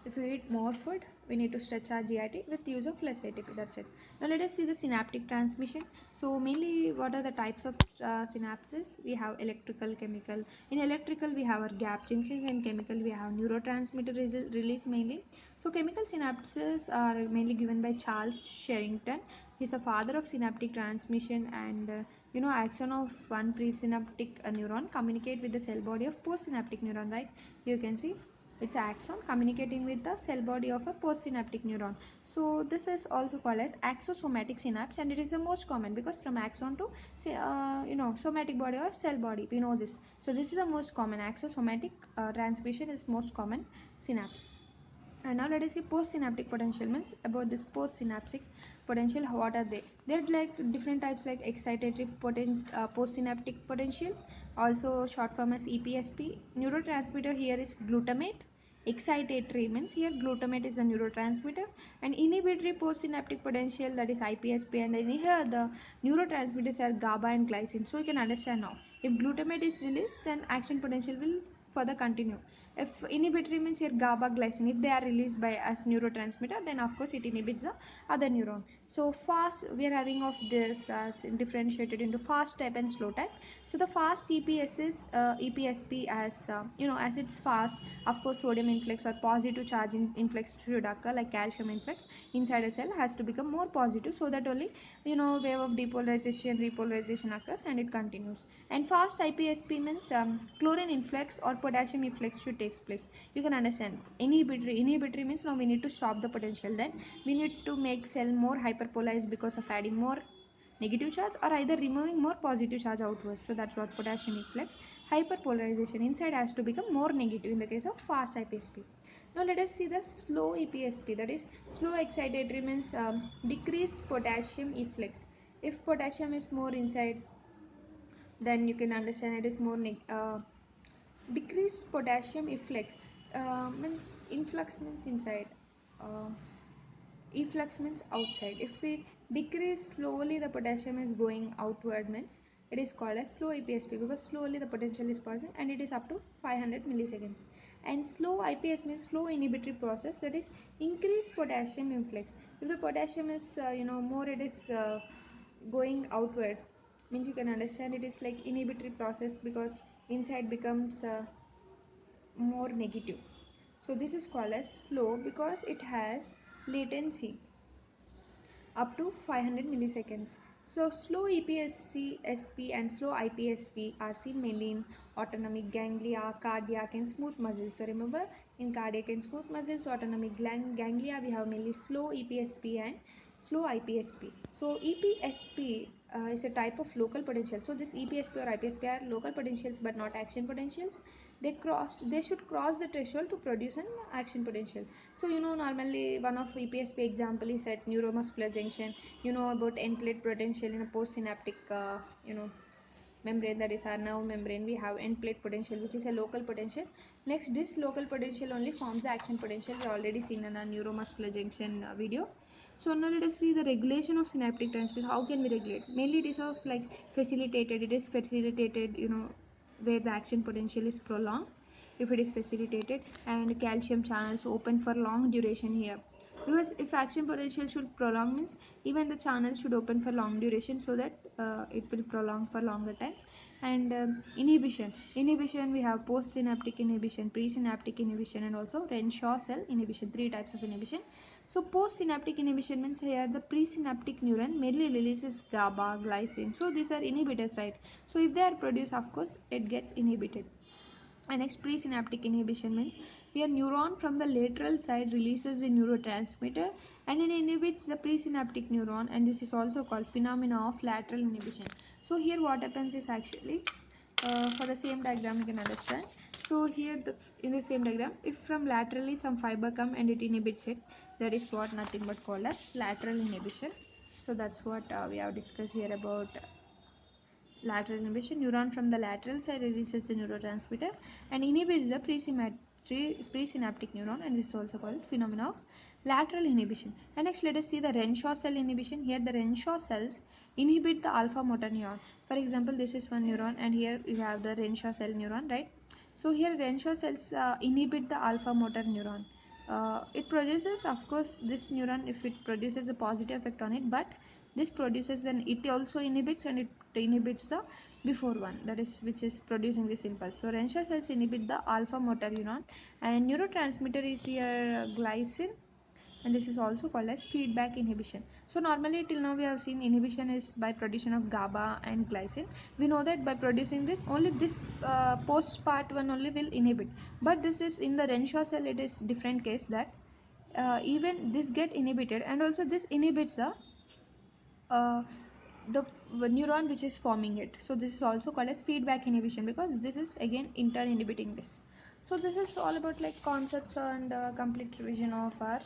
if we eat more food, we need to stretch our GIT with use of less ATP. That's it. Now let us see the synaptic transmission. So mainly, what are the types of synapses? We have electrical, chemical. In electrical, we have our gap junctions. In chemical, we have neurotransmitter release mainly. So chemical synapses are mainly given by Charles Sherrington. He's a father of synaptic transmission, and axon of one presynaptic neuron communicate with the cell body of postsynaptic neuron. Right? You can see. It's axon communicating with the cell body of a postsynaptic neuron. So this is also called as axosomatic synapse, and it is the most common because from axon to say somatic body or cell body, we know this. So this is the most common axosomatic transmission is most common synapse. And now let us see postsynaptic potential. Means about this postsynaptic potential, what are they? They're like different types like excitatory postsynaptic potential, also short form as EPSP. Neurotransmitter here is glutamate. Excitatory means here glutamate is a neurotransmitter, and inhibitory postsynaptic potential, that is IPSP, and then here the neurotransmitters are GABA and glycine. So you can understand now, if glutamate is released, then action potential will further continue. If inhibitory means here GABA glycine, if they are released by as neurotransmitter, then of course it inhibits the other neuron. So fast, we are having of this differentiated into fast type and slow type. So the fast CPS is EPSP, as as it's fast, of course sodium influx or positive charge influx should occur, like calcium influx inside a cell has to become more positive, so that only wave of depolarization repolarization occurs and it continues. And fast IPSP means chlorine influx or potassium influx should take place. You can understand. Inhibitory means now we need to stop the potential, then we need to make cell more hyperpolarized because of adding more negative charge or either removing more positive charge outwards. So that's what potassium influx. Hyperpolarization inside has to become more negative in the case of fast IPSP. Now let us see the slow EPSP, that is slow excitatory means decreased potassium efflux. If potassium is more inside, then you can understand it is more decreased potassium efflux. Means influx means inside, uh, efflux means outside. If we decrease slowly, the potassium is going outward, means it is called as slow EPSP, because slowly the potential is passing and it is up to 500 milliseconds. And slow IPS means slow inhibitory process, that is increased potassium influx. If the potassium is more, it is going outward, means you can understand it is like inhibitory process because inside becomes more negative. So this is called as slow because it has latency up to 500 milliseconds. So slow EPSC, SP and slow IPSP are seen mainly in autonomic ganglia, cardiac and smooth muscles. So remember, in cardiac and smooth muscles, autonomic ganglia, we have mainly slow EPSP and slow IPSP. So EPSP is a type of local potential. So this EPSP or IPSP are local potentials but not action potentials. They should cross the threshold to produce an action potential. So normally one of EPSP example is at neuromuscular junction. You know about end plate potential in a postsynaptic membrane, that is our nerve membrane. We have end plate potential, which is a local potential. Next, this local potential only forms the action potential. We already seen in a neuromuscular junction video. So now let us see the regulation of synaptic transmission. How can we regulate? Mainly it is of like facilitated. It is facilitated, where the action potential is prolonged, if it is facilitated, and calcium channels open for long duration here. Because if action potential should prolong, means even the channels should open for long duration, so that it will prolong for longer time. And inhibition, we have postsynaptic inhibition, presynaptic inhibition, and also Renshaw cell inhibition. Three types of inhibition. So postsynaptic inhibition means here the presynaptic neuron mainly releases GABA, glycine. So these are inhibitors, right? So if they are produced, of course it gets inhibited. And next, presynaptic inhibition means here neuron from the lateral side releases the neurotransmitter and it inhibits the presynaptic neuron, and this is also called phenomena of lateral inhibition. So here what happens is actually, for the same diagram you can understand. So here in the same diagram, if from laterally some fiber come and it inhibits it, that is what nothing but called as lateral inhibition. So that's what we have discussed here about lateral inhibition. Neuron from the lateral side releases the neurotransmitter and inhibits the presynaptic neuron, and this is also called phenomena of lateral inhibition. And next, let us see the Renshaw cell inhibition. Here the Renshaw cells inhibit the alpha motor neuron. For example, this is one neuron and here you have the Renshaw cell neuron, right? So here Renshaw cells inhibit the alpha motor neuron. It produces, of course, this neuron, if it produces a positive effect on it, but this produces, and it also inhibits, and it inhibits the before one, that is which is producing this impulse. So Renshaw cells inhibit the alpha motor neuron, and neurotransmitter is here glycine, and this is also called as feedback inhibition. So normally till now we have seen inhibition is by production of GABA and glycine. We know that by producing this, only this post part one only will inhibit, but this is in the Renshaw cell, it is different case that even this get inhibited, and also this inhibits uh, the neuron which is forming it. So this is also called as feedback inhibition, because this is again inter inhibiting this. So this is all about like concepts and complete revision of our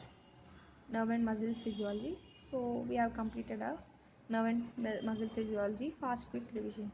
nerve and muscle physiology. So we have completed our nerve and muscle physiology fast quick revision.